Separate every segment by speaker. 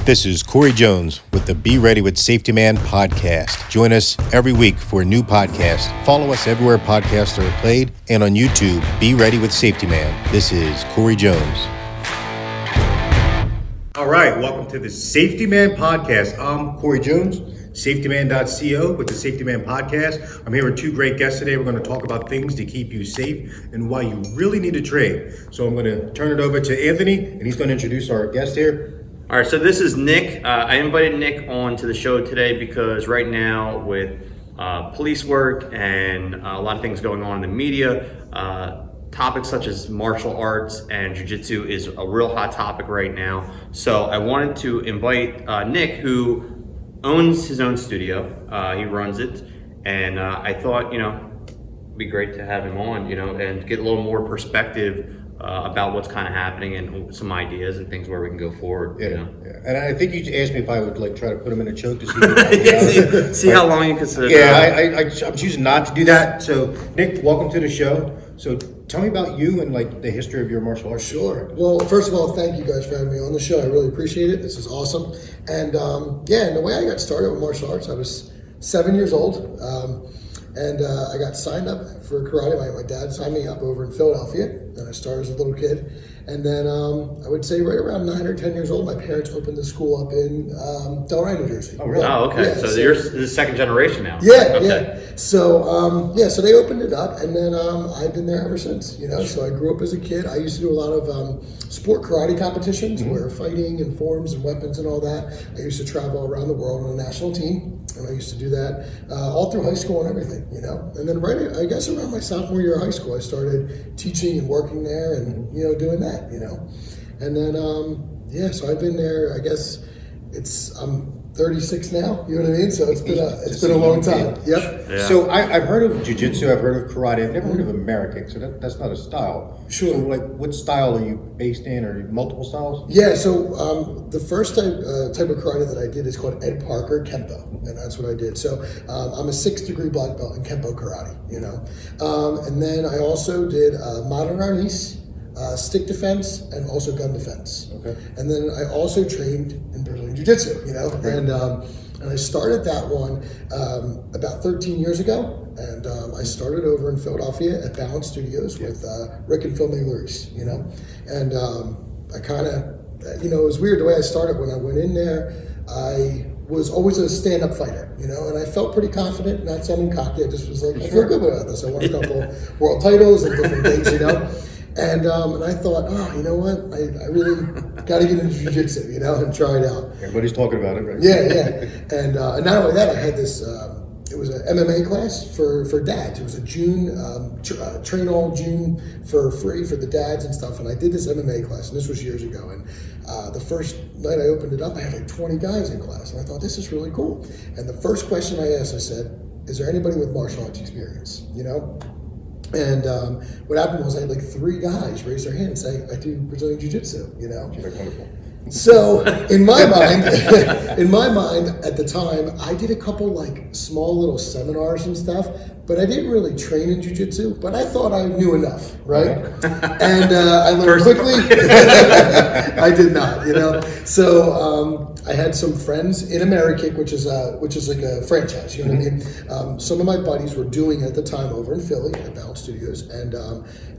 Speaker 1: This is Corey Jones with the Be Ready with Safety Man podcast. Join us every week for a new podcast. Follow us everywhere podcasts are played and on YouTube, Be Ready with Safety Man. This is Corey Jones. All right, welcome to the Safety Man podcast. I'm Corey Jones, safetyman.co with the Safety Man podcast. I'm here with two great guests today. We're going to talk about things to keep you safe and why you really need to train. So I'm going to turn it over to Anthony, and he's going to introduce our guest here.
Speaker 2: All right, so this is Nick. I invited Nick on to the show today because right now with police work and a lot of things going on in the media, topics such as martial arts and jiu-jitsu is a real hot topic right now. So I wanted to invite Nick, who owns his own studio. He runs it, and I thought, it'd be great to have him on, and get a little more perspective about what's kind of happening and some ideas and things where we can go forward.
Speaker 1: Yeah. And I think you asked me if I would try to put him in a choke to see,
Speaker 2: see how long you can sit.
Speaker 1: I'm choosing not to do that. So Nick, welcome to the show. So tell me about you and the history of your martial arts.
Speaker 3: Sure. Well, first of all, thank you guys for having me on the show. I really appreciate it. This is awesome. And and the way I got started with martial arts, I was 7 years old. And I got signed up for karate. My dad signed me up over in Philadelphia, and I started as a little kid. And then I would say right around 9 or 10 years old, my parents opened the school up in Delran, New Jersey.
Speaker 2: Oh, really? Oh, okay. Yeah, so you're the second generation now.
Speaker 3: Yeah, okay. Yeah. So, so they opened it up, and then I've been there ever since, So I grew up as a kid. I used to do a lot of sport karate competitions where fighting and forms and weapons and all that. I used to travel around the world on a national team. And I used to do that all through high school and everything, And then I guess around my sophomore year of high school, I started teaching and working there and, doing that, And then, so I've been there, I guess I'm 36 now, you know what I mean? So it's been a long time. Yep.
Speaker 1: Yeah. So I've heard of jiu-jitsu, I've heard of karate, I've never heard of Amerikick, so that's not a style.
Speaker 3: Sure.
Speaker 1: So what style are you based in, or multiple styles?
Speaker 3: Yeah, so the first type of karate that I did is called Ed Parker Kenpo, and that's what I did. So I'm a 6th degree black belt in Kenpo Karate, And then I also did modern Arnis, stick defense, and also gun defense.
Speaker 1: Okay.
Speaker 3: And then I also trained in Brazilian Jiu Jitsu, and I started that one about 13 years ago. And I started over in Philadelphia at Delran Studios with Rick and Phil Migliarese, And I kind of, it was weird the way I started. When I went in there, I was always a stand-up fighter, and I felt pretty confident, not sounding cocky. I just was like, I feel good about this. I won a couple world titles and different things, And I thought, you know what? I really got to get into jiu-jitsu, and try it out.
Speaker 1: Everybody's talking about it, right?
Speaker 3: Yeah. And not only that, I had this. It was an MMA class for dads. It was a June train all June for free for the dads and stuff. And I did this MMA class, and this was years ago. And the first night I opened it up, I had 20 guys in class, and I thought this is really cool. And the first question I asked, I said, "Is there anybody with martial arts experience?" And what happened was I had 3 guys raise their hand and say, "I do Brazilian Jiu Jitsu,"
Speaker 1: Wonderful.
Speaker 3: So in my mind, at the time, I did a couple small little seminars and stuff, but I didn't really train in jiu-jitsu, but I thought I knew enough, right? And I learned quickly. I did not, So I had some friends in Amerikick, which is like a franchise, you know what I mean? Some of my buddies were doing it at the time over in Philly at NBL Studios, and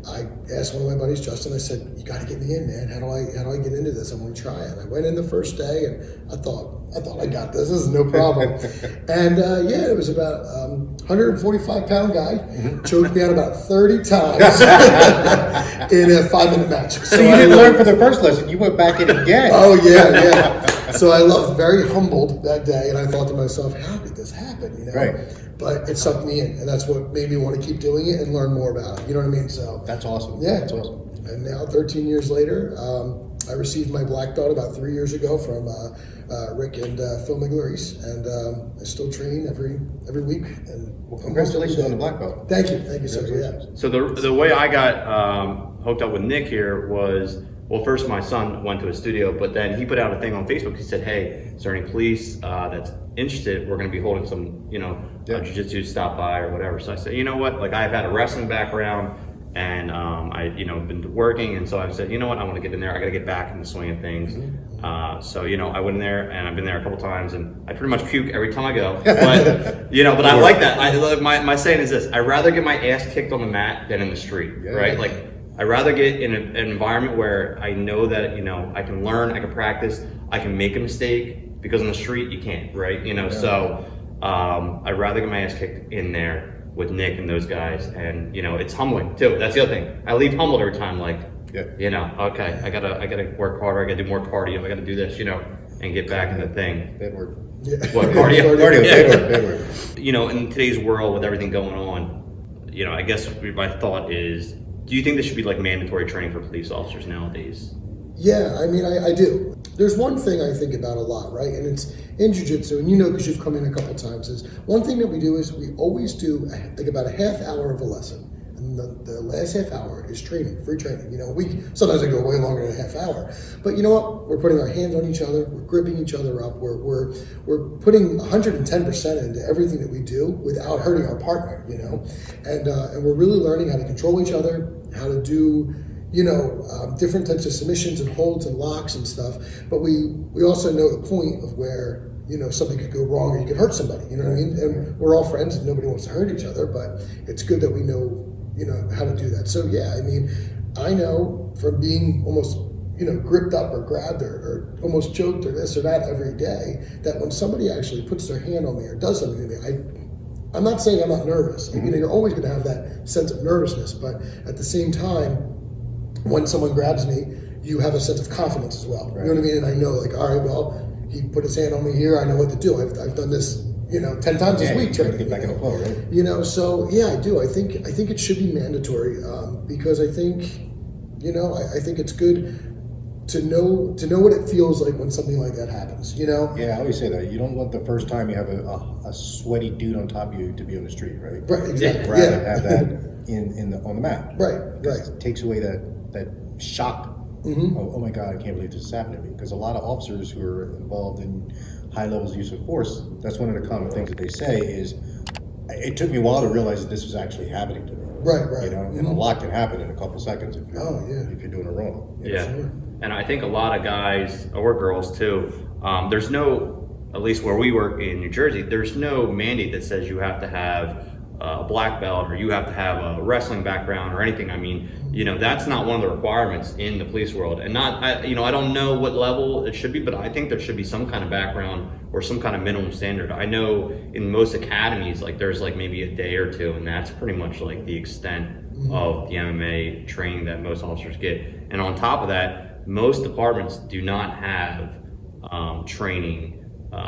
Speaker 3: I asked one of my buddies, Justin, I said, "You got to get me in, man. How do I get into this? I want to try it." And I went in the first day, and I thought I got this. This is no problem. And it was about 145-pound guy, choked me out about 30 times in a 5-minute match.
Speaker 1: So you didn't learn for the first lesson. You went back in again.
Speaker 3: Oh yeah. So I left very humbled that day, and I thought to myself, "How could this happen?"
Speaker 1: Right.
Speaker 3: But it sucked me in, and that's what made me want to keep doing it and learn more about it. You know what I mean? So
Speaker 1: that's awesome.
Speaker 3: Yeah,
Speaker 1: that's awesome.
Speaker 3: And now, 13 years later, I received my black belt about 3 years ago from Rick and Phil Migliarese, and I still train every week. And
Speaker 1: congratulations on the black belt.
Speaker 3: Thank you, sir. Yeah.
Speaker 2: So the way I got hooked up with Nick here was, well, first my son went to a studio, but then he put out a thing on Facebook. He said, "Hey, is there any police that's interested? We're going to be holding some, jiu-jitsu, stop by or whatever." So I said, you know what? I've had a wrestling background. and I been working, and so I said, you know what, I want to get in there. I got to get back in the swing of things. So I went in there, and I've been there a couple times, and I pretty much puke every time I go. But but I like that. My saying is this: I'd rather get my ass kicked on the mat than in the street, right? Like I'd rather get in an environment where I know that I can learn, I can practice, I can make a mistake, because on the street you can't, right? So I'd rather get my ass kicked in there with Nick and those guys, and it's humbling too. That's the other thing. I leave humbled every time, like okay, I gotta work harder, I gotta do more cardio, I gotta do this, and get back in the thing.
Speaker 1: Bad word.
Speaker 2: What, cardio?
Speaker 1: Cardio, bad word.
Speaker 2: In today's world with everything going on, I guess my thought is, do you think there should be like mandatory training for police officers nowadays?
Speaker 3: Yeah, I mean, I do. There's one thing I think about a lot, right? And it's in jiu-jitsu, and because you've come in a couple times, is one thing that we do is we always do like about a half hour of a lesson. And the last half hour is training, free training. Sometimes I go way longer than a half hour. But you know what? We're putting our hands on each other, we're gripping each other up, we're putting 110% into everything that we do without hurting our partner, And we're really learning how to control each other, how to do different types of submissions and holds and locks and stuff. But we also know the point of where, something could go wrong or you could hurt somebody, you know what I mean? And we're all friends and nobody wants to hurt each other, but it's good that we know, how to do that. So yeah, I mean, I know from being almost, gripped up or grabbed or almost choked or this or that every day, that when somebody actually puts their hand on me or does something to me, I'm not saying I'm not nervous. You're always going to have that sense of nervousness, but at the same time, when someone grabs me, you have a sense of confidence as well. Right. You know what I mean? And I know, like, all right, well, he put his hand on me here. I know what to do. I've done this, 10 times this week training.
Speaker 1: Get back in the flow, right?
Speaker 3: So yeah, I do. I think it should be mandatory because I think, I think it's good to know what it feels like when something like that happens.
Speaker 1: Yeah, I always say that you don't want the first time you have a sweaty dude on top of you to be on the street, right?
Speaker 3: Right, exactly.
Speaker 1: Rather have that on the mat.
Speaker 3: Right.
Speaker 1: It takes away that shock. Oh my God, I can't believe this is happening to me. Because a lot of officers who are involved in high levels of use of force, that's one of the common things that they say is, it took me a while to realize that this was actually happening to me.
Speaker 3: Right.
Speaker 1: And a lot can happen in a couple seconds if you're doing it wrong.
Speaker 2: Sure. And I think a lot of guys, or girls too, there's no, at least where we work in New Jersey, there's no mandate that says you have to have a black belt or you have to have a wrestling background or anything. I mean, that's not one of the requirements in the police world. And I don't know what level it should be, but I think there should be some kind of background or some kind of minimum standard. I know in most academies, like there's like maybe a day or two, and that's pretty much like the extent of the MMA training that most officers get. And on top of that, most departments do not have training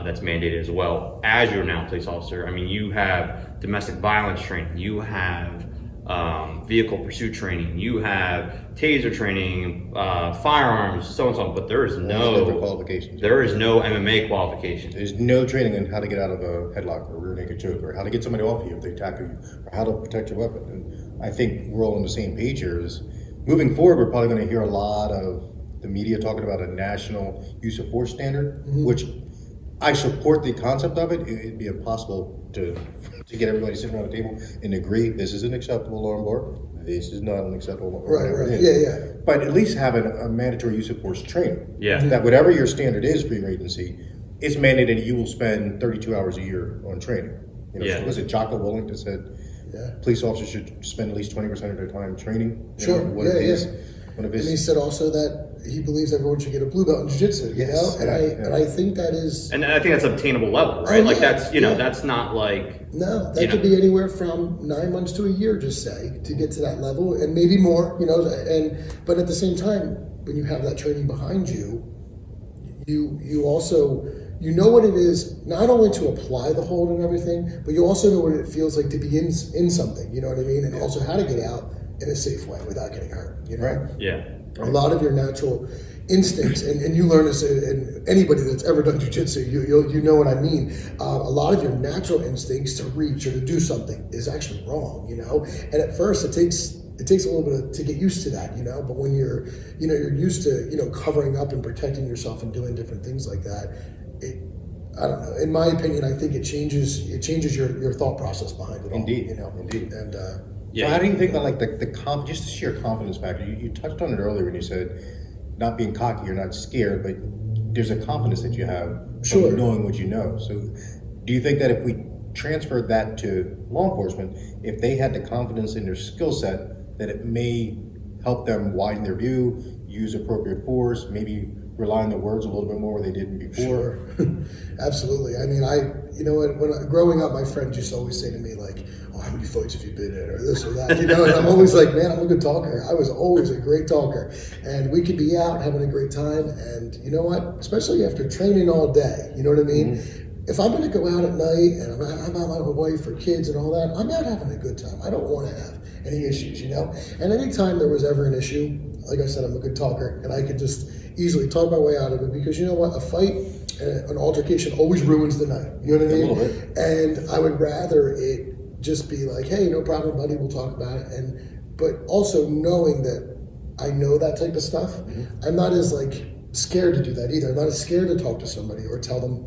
Speaker 2: that's mandated as well as you're now a police officer. I mean, you have domestic violence training, you have vehicle pursuit training, you have taser training, firearms, so and so. But there is no
Speaker 1: qualifications.
Speaker 2: There is no MMA qualification.
Speaker 1: There's no training on how to get out of a headlock or rear naked choke, or how to get somebody off you if they tackle you, or how to protect your weapon. And I think we're all on the same page here. Is moving forward, we're probably going to hear a lot of the media talking about a national use of force standard, which I support the concept of it. It'd be impossible to get everybody sitting around the table and agree this is an acceptable armbar, this is not an acceptable armbar.
Speaker 3: Right. Yeah.
Speaker 1: But at least have a mandatory use of force training.
Speaker 2: Yeah.
Speaker 1: That whatever your standard is for your agency, it's mandated that you will spend 32 hours a year on training. So was it Jocko Willink that said police officers should spend at least 20% of their time training?
Speaker 3: Sure. And he said also that he believes everyone should get a blue belt in jiu-jitsu, And I think that is...
Speaker 2: And I think that's obtainable level, right? That's not like...
Speaker 3: No, that could be anywhere from 9 months to a year, just say, to get to that level, and maybe more, but at the same time, when you have that training behind you, you also... You know what it is, not only to apply the hold and everything, but you also know what it feels like to be in something, you know what I mean? And also how to get out in a safe way without getting hurt,
Speaker 1: Right.
Speaker 2: Yeah.
Speaker 3: A lot of your natural instincts, and you learn this, and anybody that's ever done jiu-jitsu, you know what I mean. A lot of your natural instincts to reach or to do something is actually wrong, And at first, it takes a little bit to get used to that, But when you're used to, covering up and protecting yourself and doing different things like that, I don't know. In my opinion, I think it changes your thought process behind it all.
Speaker 1: Indeed.
Speaker 3: And
Speaker 2: Yeah.
Speaker 1: So how do you think that like just the sheer confidence factor? You touched on it earlier when you said not being cocky, you're not scared, but there's a confidence that you have from knowing what you know. So do you think that if we transferred that to law enforcement, if they had the confidence in their skill set, that it may help them widen their view, use appropriate force, maybe rely on their words a little bit more than they did before?
Speaker 3: Sure. Absolutely. I mean, growing up, my friends used to always say to me, like, oh, how many fights have you been in, or this or that, and I'm always like, man, I'm a good talker. I was always a great talker, and we could be out having a great time, and you know what, especially after training all day, you know what I mean? Mm-hmm. If I'm going to go out at night, and I'm out with my wife or kids and all that, I'm not having a good time. I don't want to have any issues, and anytime there was ever an issue, like I said, I'm a good talker, and I could just easily talk my way out of it, because you know what, a fight, an altercation always ruins the night, you know what I mean? A little bit. And I would rather it just be like, hey, no problem, buddy, we'll talk about it. But also knowing that I know that type of stuff, I'm not as like scared to do that either. I'm not as scared to talk to somebody or tell them,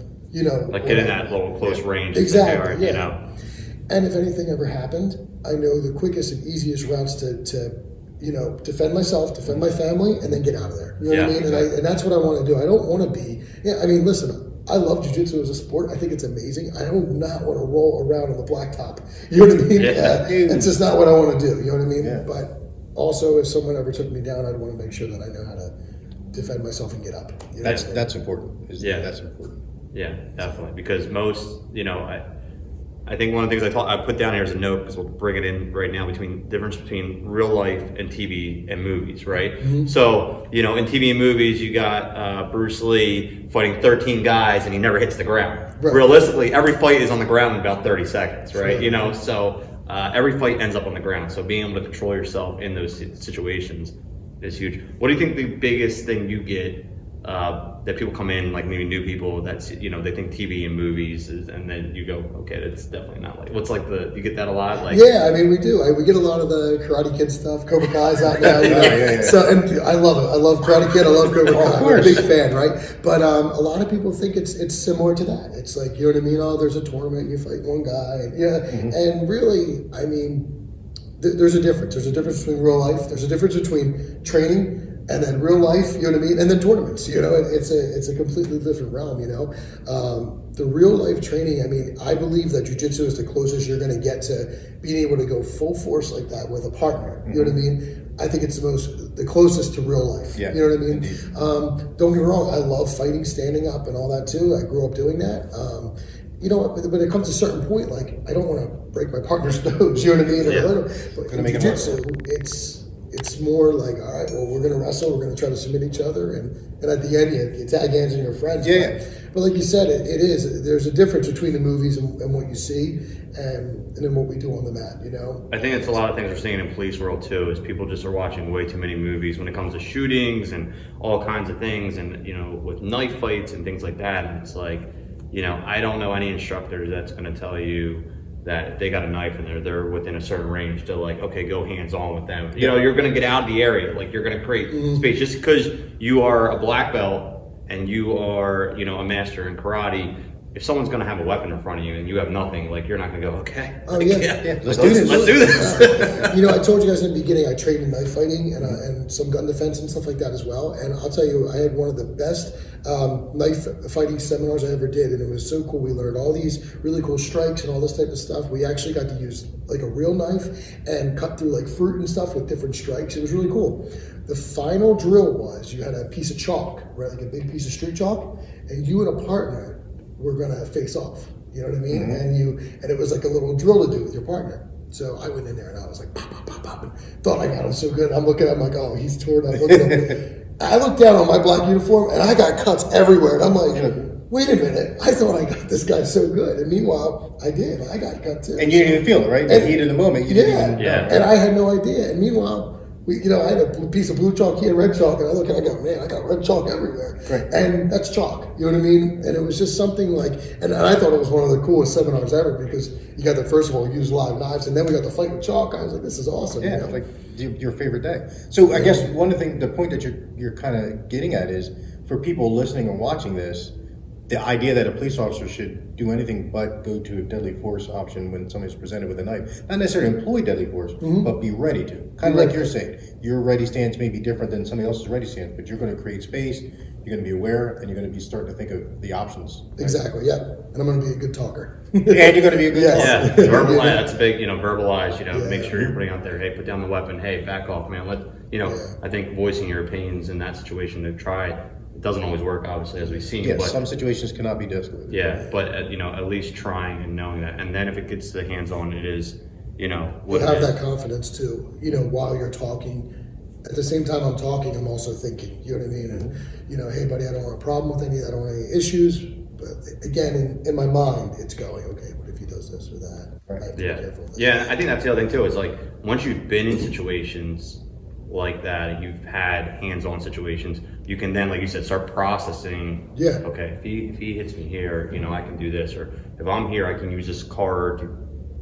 Speaker 2: like get in that little close range.
Speaker 3: Exactly, And if anything ever happened, I know the quickest and easiest routes to defend myself, defend my family, and then get out of there. You know what I mean? Exactly. And that's what I want to do. I don't want to be, listen, I love jiu-jitsu as a sport. I think it's amazing. I do not want to roll around on the blacktop. You know what I mean? It's just not what I want to do. You know what I mean? Yeah. But also, if someone ever took me down, I'd want to make sure that I know how to defend myself and get up.
Speaker 1: That's important. That's important.
Speaker 2: Yeah, definitely. Because most, I think one of the things I put down here as a note, because we'll bring it in right now, difference between real life and TV and movies, right? Mm-hmm. So, in TV and movies, you got Bruce Lee fighting 13 guys and he never hits the ground. Right. Realistically, every fight is on the ground in about 30 seconds, right? Right. So every fight ends up on the ground. So being able to control yourself in those situations is huge. What do you think the biggest thing you get that people come in, like maybe new people, that's they think TV and movies is, and then you go, okay, that's definitely not like, what's like you get that a lot? Like,
Speaker 3: yeah, we do. We get a lot of the Karate Kid stuff, Cobra Kai's out now,
Speaker 1: Yeah.
Speaker 3: So, and I love it. I love Karate Kid. I love Cobra Kai. I'm a big fan, right? But a lot of people think it's similar to that. It's like, you know what I mean? Oh, there's a tournament, you fight one guy, and really, there's a difference. There's a difference between real life. There's a difference between training and then real life, you know what I mean? And then tournaments, it's a completely different realm, The real life training, I believe that jiu-jitsu is the closest you're going to get to being able to go full force like that with a partner, you know what I mean? I think it's the closest to real life, you know what I mean? Don't get me wrong, I love fighting, standing up and all that too. I grew up doing that. But it comes to a certain point, like, I don't want to break my partner's nose, you know what I mean? But in jiu-jitsu, it's more like, all right, well, we're going to wrestle, we're going to try to submit each other, and at the end, you tag hands in your friends.
Speaker 1: Yeah.
Speaker 3: But like you said, there's a difference between the movies and what you see, and then what we do on the mat,
Speaker 2: I think it's a lot of things we're seeing in police world too, is people just are watching way too many movies when it comes to shootings and all kinds of things, and, with knife fights and things like that, and it's like, I don't know any instructor that's going to tell you that if they got a knife and they're within a certain range to like, okay, go hands on with them. You're going to get out of the area. Like, you're going to create space. Just because you are a black belt and you are, a master in karate, if someone's going to have a weapon in front of you and you have nothing, like, you're not going to go, okay.
Speaker 3: Oh, yeah.
Speaker 2: Let's do this.
Speaker 3: I told you guys in the beginning, I trained in knife fighting and some gun defense and stuff like that as well. And I'll tell you, I had one of the best knife fighting seminars I ever did, and it was so cool. We learned all these really cool strikes and all this type of stuff. We actually got to use like a real knife and cut through like fruit and stuff with different strikes. It was really cool. The final drill was you had a piece of chalk, right, like a big piece of street chalk, and you and a partner were gonna face off. You know what I mean? And it was like a little drill to do with your partner. So I went in there and I was like, pop, pop, pop, pop, and thought I got him so good. I'm looking at him like, oh, he's torn. I looked down on my black uniform and I got cuts everywhere. And I'm like, wait a minute. I thought I got this guy so good. And meanwhile, I did. I got cut too.
Speaker 1: And you didn't even feel it, right? The heat of the moment. You didn't even know.
Speaker 3: And I had no idea. And meanwhile, I had a piece of blue chalk here, red chalk, and I look and I go, man, I got red chalk everywhere.
Speaker 1: Right.
Speaker 3: And that's chalk, you know what I mean? And it was just something like, and I thought it was one of the coolest seminars ever, because you got to, first of all, use live knives, and then we got to fight with chalk. I was like, this is awesome.
Speaker 1: Yeah, like your favorite day. So I guess one of the point that you're kind of getting at is, for people listening and watching this, the idea that a police officer should do anything but go to a deadly force option when somebody's presented with a knife, not necessarily employ deadly force, but be ready to. Kind of like you're saying, your ready stance may be different than somebody else's ready stance, but you're going to create space, you're going to be aware, and you're going to be starting to think of the options. Right?
Speaker 3: Exactly, yeah. And I'm going to be a good talker.
Speaker 1: And you're going to be a good talker.
Speaker 2: Yeah, verbalize, that's big, verbalize, make sure you're putting out there, hey, put down the weapon, hey, back off, man. I think voicing your opinions in that situation to try, it doesn't always work, obviously, as we've seen.
Speaker 1: Yes,
Speaker 2: but
Speaker 1: some situations cannot be de-escalated.
Speaker 2: Yeah, but at least trying and knowing that, and then if it gets to the hands-on, it is, what
Speaker 3: have that confidence too. While you're talking, at the same time I'm talking, I'm also thinking. You know what I mean? And hey, buddy, I don't want a problem with I don't want any issues. But again, in my mind, it's going, okay, what if he does this or that?
Speaker 1: Right.
Speaker 3: I have to be careful.
Speaker 2: Yeah, I think that's the other thing too. Is like once you've been in situations like that, and you've had hands-on situations, you can then, like you said, start processing.
Speaker 3: Yeah.
Speaker 2: Okay, if he hits me here, I can do this, or if I'm here, I can use this car to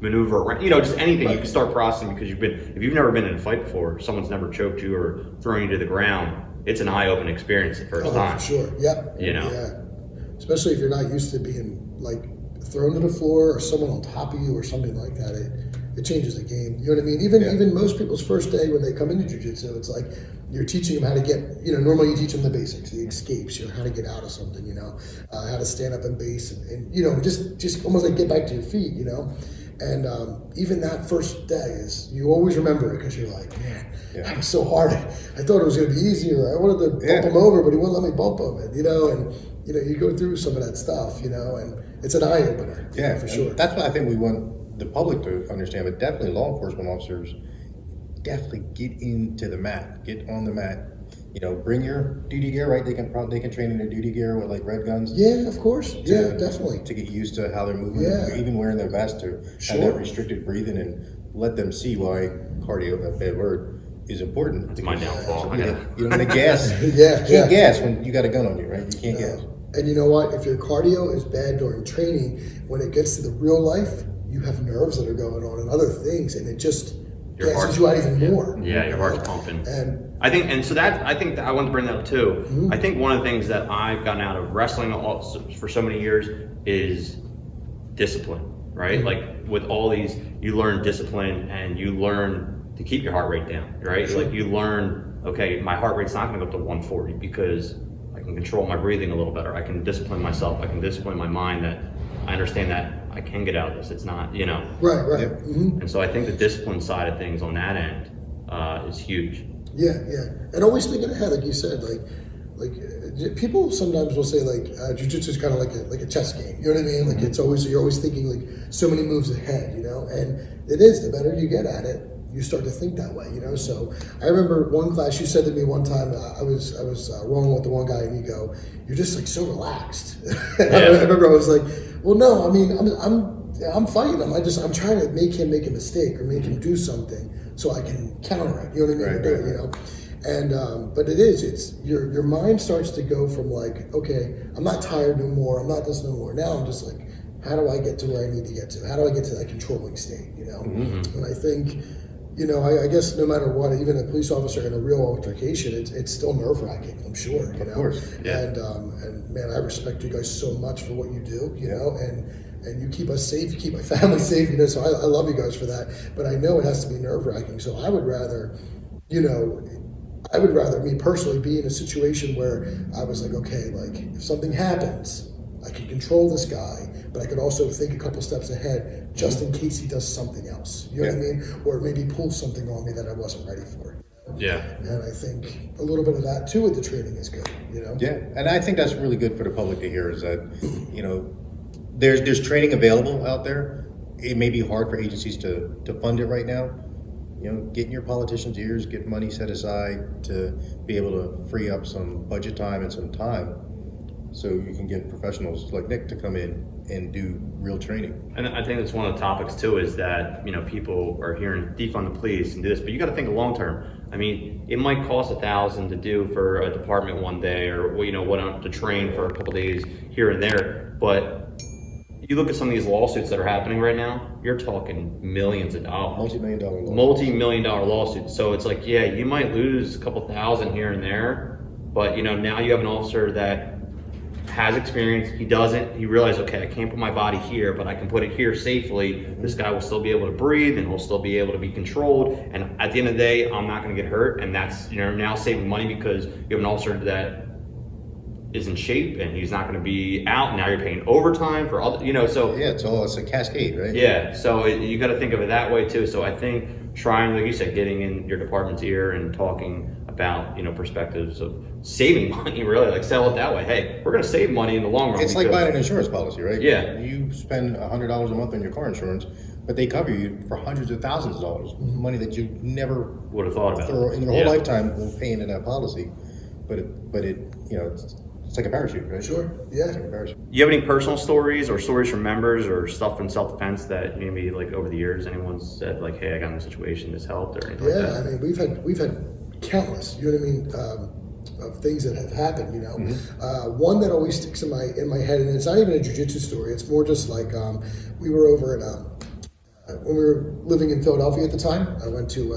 Speaker 2: maneuver around. Just anything. Right. You can start processing because if you've never been in a fight before, someone's never choked you or thrown you to the ground. It's an eye-opening experience the first time.
Speaker 3: For sure. Yep. Yeah. Especially if you're not used to being like thrown to the floor or someone on top of you or something like that. It changes the game. You know what I mean? Even most people's first day when they come into jiu-jitsu, it's like you're teaching them how to get, normally you teach them the basics, the escapes, how to get out of something, how to stand up and base and just almost like get back to your feet, And even that first day you always remember it because you're like, man, that was so hard. I thought it was going to be easier. I wanted to bump him over, but he wouldn't let me bump him. And, you go through some of that stuff, and it's an eye opener.
Speaker 1: Yeah,
Speaker 3: for sure.
Speaker 1: That's what I think we want the public to understand, but definitely law enforcement officers definitely get into the mat, get on the mat. Bring your duty gear, right? They can train in their duty gear with like red guns.
Speaker 3: Yeah, of course. Definitely.
Speaker 1: To get used to how they're moving, even wearing their vest to have that restricted breathing and let them see why cardio, that bad word, is important.
Speaker 2: That's my downfall.
Speaker 1: You don't want to gas. You can't gas when you got a gun on you, right? You can't gas.
Speaker 3: And you know what? If your cardio is bad during training, when it gets to the real life, you have nerves that are going on and other things, and it just gasses you out even more.
Speaker 2: Yeah, your heart's pumping.
Speaker 3: And
Speaker 2: I think that I wanted to bring that up too. Mm-hmm. I think one of the things that I've gotten out of wrestling for so many years is discipline, right? Mm-hmm. Like with all these, you learn discipline and you learn to keep your heart rate down, right? Sure. Like you learn, okay, my heart rate's not going to go up to 140 because I can control my breathing a little better. I can discipline myself. I can discipline my mind that I understand that I can get out of this. It's not,
Speaker 3: Right.
Speaker 1: Yep.
Speaker 3: Mm-hmm.
Speaker 2: And so I think the discipline side of things on that end is huge.
Speaker 3: Yeah. And always thinking ahead, like you said, like people sometimes will say like jiu-jitsu is kind of like a chess game. You know what I mean? Like it's always, you're always thinking like so many moves ahead, and it is, the better you get at it, you start to think that way, So I remember one class, you said to me one time, I was rolling with the one guy, and you go, "You're just like so relaxed." I remember I was like, "Well, no, I mean, I'm fighting him. I'm trying to make him make a mistake or make him do something so I can counter it." You know what I mean? Right. And but it's your mind starts to go from like, okay, I'm not tired no more. I'm not this no more. Now I'm just like, how do I get to where I need to get to? How do I get to that controlling state? Mm-hmm. And I think. I guess no matter what, even a police officer in a real altercation, it's still nerve-wracking, I'm sure,
Speaker 1: Of course.
Speaker 2: Yeah.
Speaker 3: And man, I respect you guys so much for what you do, and you keep us safe, you keep my family safe, so I love you guys for that, but I know it has to be nerve-wracking, so I would rather, me personally, be in a situation where I was like, okay, like, if something happens, I can control this guy, but I could also think a couple steps ahead just in case he does something else. You know what I mean? Or maybe pull something on me that I wasn't ready for.
Speaker 2: Yeah.
Speaker 3: And I think a little bit of that too with the training is good,
Speaker 1: Yeah, and I think that's really good for the public to hear is that, there's training available out there. It may be hard for agencies to fund it right now. Get in your politicians' ears, get money set aside to be able to free up some budget time and some time so you can get professionals like Nick to come in and do real training.
Speaker 2: And I think that's one of the topics too, is that, people are hearing defund the police and do this, but you got to think of long term. I mean, it might cost $1,000 to do for a department one day, or to train for a couple days here and there. But you look at some of these lawsuits that are happening right now, you're talking millions of dollars. Multi-million-dollar lawsuits. So it's like, yeah, you might lose a couple thousand here and there, but now you have an officer that has experience. He doesn't. He realized, okay, I can't put my body here, but I can put it here safely. This guy will still be able to breathe, and he'll still be able to be controlled. And at the end of the day, I'm not going to get hurt. And that's, now saving money because you have an officer that is in shape and he's not going to be out. Now you're paying overtime for all, so.
Speaker 1: Yeah, it's a cascade, right?
Speaker 2: Yeah, so you got to think of it that way too. So I think trying, like you said, getting in your department's ear and talking about, perspectives of saving money, really, like sell it that way. Hey, we're going to save money in the long run.
Speaker 1: It's like buying an insurance policy, right?
Speaker 2: Yeah.
Speaker 1: You spend $100 a month on your car insurance, but they cover you for hundreds of thousands of dollars, money that you never
Speaker 2: would have thought about
Speaker 1: in your whole lifetime will pay into that policy. But it's like a parachute, right?
Speaker 3: Sure. Yeah.
Speaker 1: It's like a parachute.
Speaker 2: You have any personal stories or stories from members or stuff in self-defense that maybe like over the years anyone's said like, hey, I got in a situation, this helped or anything like that?
Speaker 3: Yeah, I mean, we've had countless, you know what I mean, of things that have happened, One that always sticks in my head, and it's not even a jiu-jitsu story, it's more just like we were over at, when we were living in Philadelphia at the time, I went to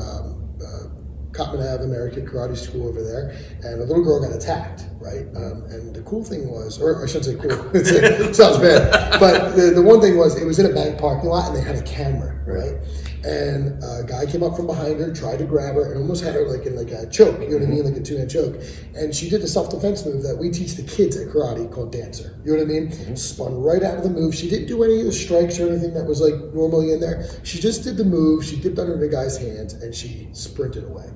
Speaker 3: Cottman Ave Amerikick Karate school over there, and a little girl got attacked, right? And the cool thing was, or I shouldn't say cool, it sounds bad, but the one thing was, it was in a bank parking lot, and they had a camera, right? And a guy came up from behind her, tried to grab her, and almost had her like in like a choke, you know what I mean, like a 2-hand choke. And she did the self-defense move that we teach the kids at karate called dancer, you know what I mean? Spun right out of the move. She didn't do any of the strikes or anything that was like normally in there. She just did the move. She dipped under the guy's hands, and she sprinted away.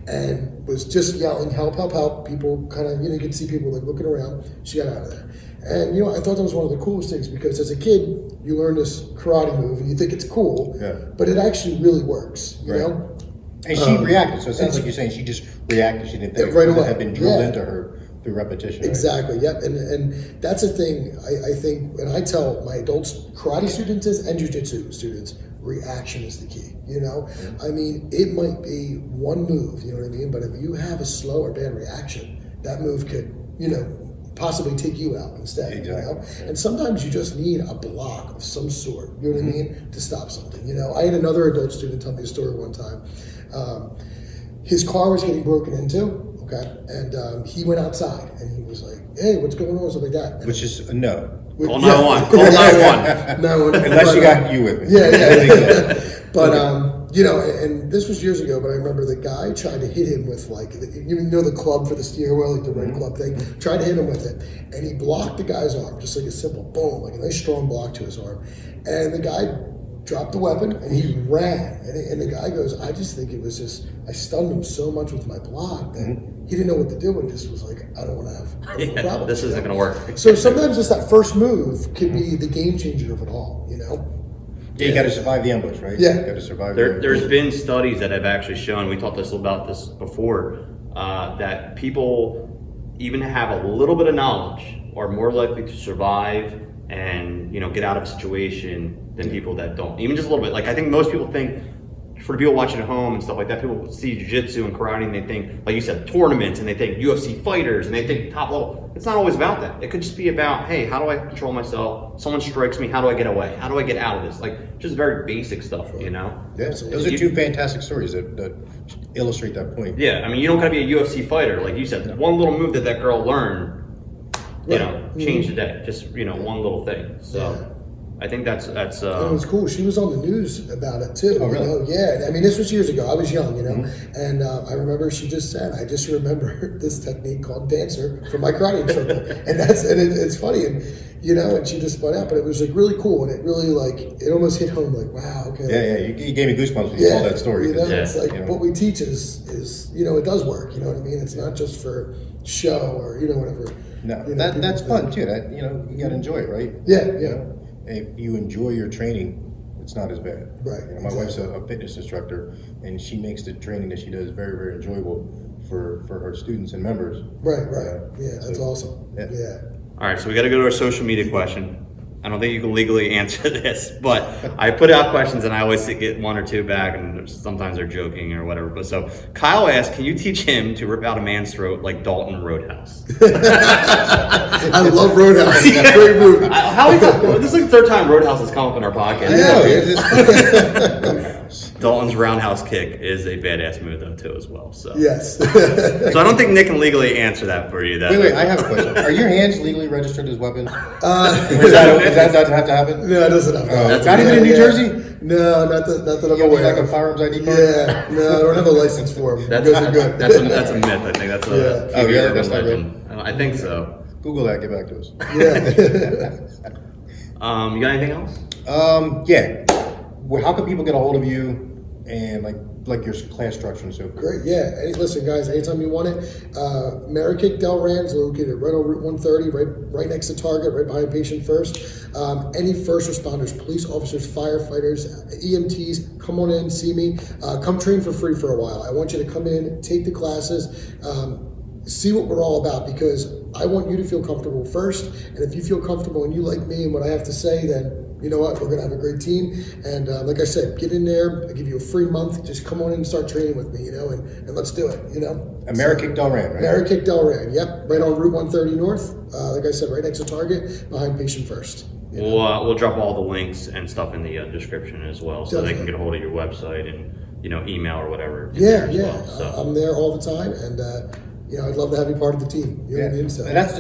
Speaker 3: And was just yelling, help, help, help. People kind of, you could see people like looking around. She got out of there. And, I thought that was one of the coolest things because as a kid, you learn this karate move and you think it's cool, but it actually really works, you know?
Speaker 1: And she reacted. So it sounds like you're saying she just reacted. She didn't think
Speaker 3: right away.
Speaker 1: It had been drilled into her through repetition. Right?
Speaker 3: Exactly, yep. And that's a thing I think, and I tell my adults, karate students and jiu-jitsu students, reaction is the key, I mean, it might be one move, you know what I mean? But if you have a slow or bad reaction, that move could, possibly take you out instead, And sometimes you just need a block of some sort, you know what I mean, to stop something, I had another adult student tell me a story one time. His car was getting broken into, and he went outside and he was like, hey, what's going on, stuff like that.
Speaker 1: Which is a no.
Speaker 2: Call 911. Call 911.
Speaker 3: No,
Speaker 1: unless you got you with me.
Speaker 3: Yeah. But and this was years ago. But I remember the guy tried to hit him with like the club for the steering wheel, like the red club thing. Tried to hit him with it, and he blocked the guy's arm, just like a simple boom, like a nice strong block to his arm. And the guy dropped the weapon and he ran. And the guy goes, I just think it was just I stunned him so much with my block that. He didn't know what to do and just was like, I don't want to have a problem.
Speaker 2: This isn't going to work.
Speaker 3: So sometimes just that first move could be the game changer of it all,
Speaker 1: Yeah, you got to survive the ambush, right?
Speaker 3: Yeah.
Speaker 1: You got to survive
Speaker 2: There's been studies that have actually shown, we talked about this before, that people even have a little bit of knowledge are more likely to survive and, get out of a situation than people that don't. Even just a little bit. Like, I think most people think, for the people watching at home and stuff like that, people see jiu-jitsu and karate and they think, like you said, tournaments, and they think UFC fighters, and they think top level. It's not always about that. It could just be about, hey, how do I control myself? Someone strikes me, how do I get away? How do I get out of this? Like, just very basic stuff,
Speaker 1: Yeah, those are two fantastic stories that illustrate that point.
Speaker 2: Yeah, I mean, you don't gotta be a UFC fighter. Like you said, one little move that girl learned, changed the day. Just, one little thing. So. I think that's. And it
Speaker 3: was cool. She was on the news about it too.
Speaker 1: Oh, really?
Speaker 3: Yeah. I mean, this was years ago. I was young, and I remember she just said, "I just remember this technique called dancer from my karate instructor," and it's funny, and and she just spun out, but it was like really cool, and it really it almost hit home, like, wow, okay.
Speaker 1: Yeah. You gave me goosebumps when you told that story.
Speaker 3: It's like what we teach is it does work. You know what I mean? It's not just for show or whatever.
Speaker 1: No, that's fun too. That you got to enjoy it, right?
Speaker 3: Yeah.
Speaker 1: If you enjoy your training, it's not as bad.
Speaker 3: Right.
Speaker 1: My wife's a fitness instructor, and she makes the training that she does very, very enjoyable for her students and members.
Speaker 3: Right. Yeah, that's awesome. Yeah.
Speaker 2: All right, so we got to go to our social media question. I don't think you can legally answer this, but I put out questions and I always get one or two back, and sometimes they're joking or whatever. But so Kyle asked, can you teach him to rip out a man's throat like Dalton Roadhouse?
Speaker 3: I love Roadhouse. Great movie.
Speaker 2: This is like the third time Roadhouse has come up in our podcast.
Speaker 1: I know.
Speaker 2: Dalton's roundhouse kick is a badass move though too as well. So
Speaker 3: Yes.
Speaker 2: so I don't think Nick can legally answer that for you.
Speaker 1: Wait, I have a question. Are your hands legally registered as weapons? Does that have to happen?
Speaker 3: No, it doesn't have to.
Speaker 1: Not even in New Jersey?
Speaker 3: No, not that I'm
Speaker 1: You don't need
Speaker 3: aware
Speaker 1: like a
Speaker 3: of.
Speaker 1: firearms ID card?
Speaker 3: Yeah, no, I don't have a license for them.
Speaker 2: That's
Speaker 3: You guys are good.
Speaker 2: that's a myth. I think that's a
Speaker 3: Yeah.
Speaker 1: Oh, yeah,
Speaker 2: urban
Speaker 1: that's not
Speaker 2: legend. I think so.
Speaker 1: Google that, get back to us.
Speaker 3: Yeah.
Speaker 2: You got anything else?
Speaker 1: Yeah. Well, how can people get a hold of you and like your class structure and so forth?
Speaker 3: Great, yeah. Listen, guys, anytime you want it, Amerikick Delran is located right on Route 130, right next to Target, right behind Patient First. Any first responders, police officers, firefighters, EMTs, come on in, see me. Come train for free for a while. I want you to come in, take the classes, see what we're all about, because I want you to feel comfortable first. And if you feel comfortable and you like me and what I have to say, then you know what, we're going to have a great team. And like I said, get in there. I give you a free month. Just come on in and start training with me, and let's do it,
Speaker 1: Amerikick Delran, right?
Speaker 3: Amerikick Delran, yep. Right on Route 130 North. Like I said, right next to Target, behind Patient First.
Speaker 2: We'll drop all the links and stuff in the description as well, so they can get a hold of your website and email or whatever.
Speaker 3: Yeah.
Speaker 2: Well, so.
Speaker 3: I'm there all the time, and I'd love to have you part of the team.
Speaker 1: And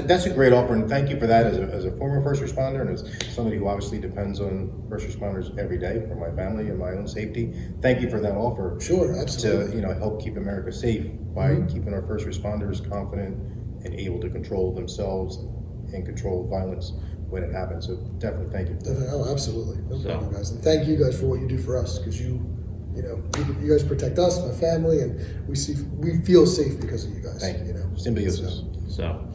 Speaker 1: that's a great offer, and thank you for that. As a former first responder and as somebody who obviously depends on first responders every day for my family and my own safety, thank you for that offer.
Speaker 3: Sure, absolutely.
Speaker 1: To help keep America safe by keeping our first responders confident and able to control themselves and control violence when it happens. So definitely thank you.
Speaker 3: Oh, absolutely. No problem, guys. And thank you guys for what you do for us, because you guys protect us, my family, and we feel safe because of you guys.
Speaker 1: Thank you.
Speaker 3: know.
Speaker 1: Symbiosis.
Speaker 2: So,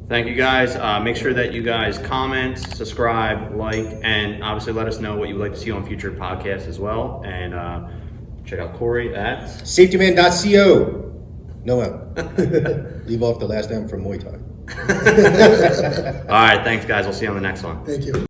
Speaker 2: thank you guys. Make sure that you guys comment, subscribe, like, and obviously let us know what you would like to see on future podcasts as well. And check out Corey at
Speaker 1: safetyman.co. No M. Leave off the last M from Muay Thai.
Speaker 2: All right, thanks guys. We'll see you on the next one.
Speaker 3: Thank you.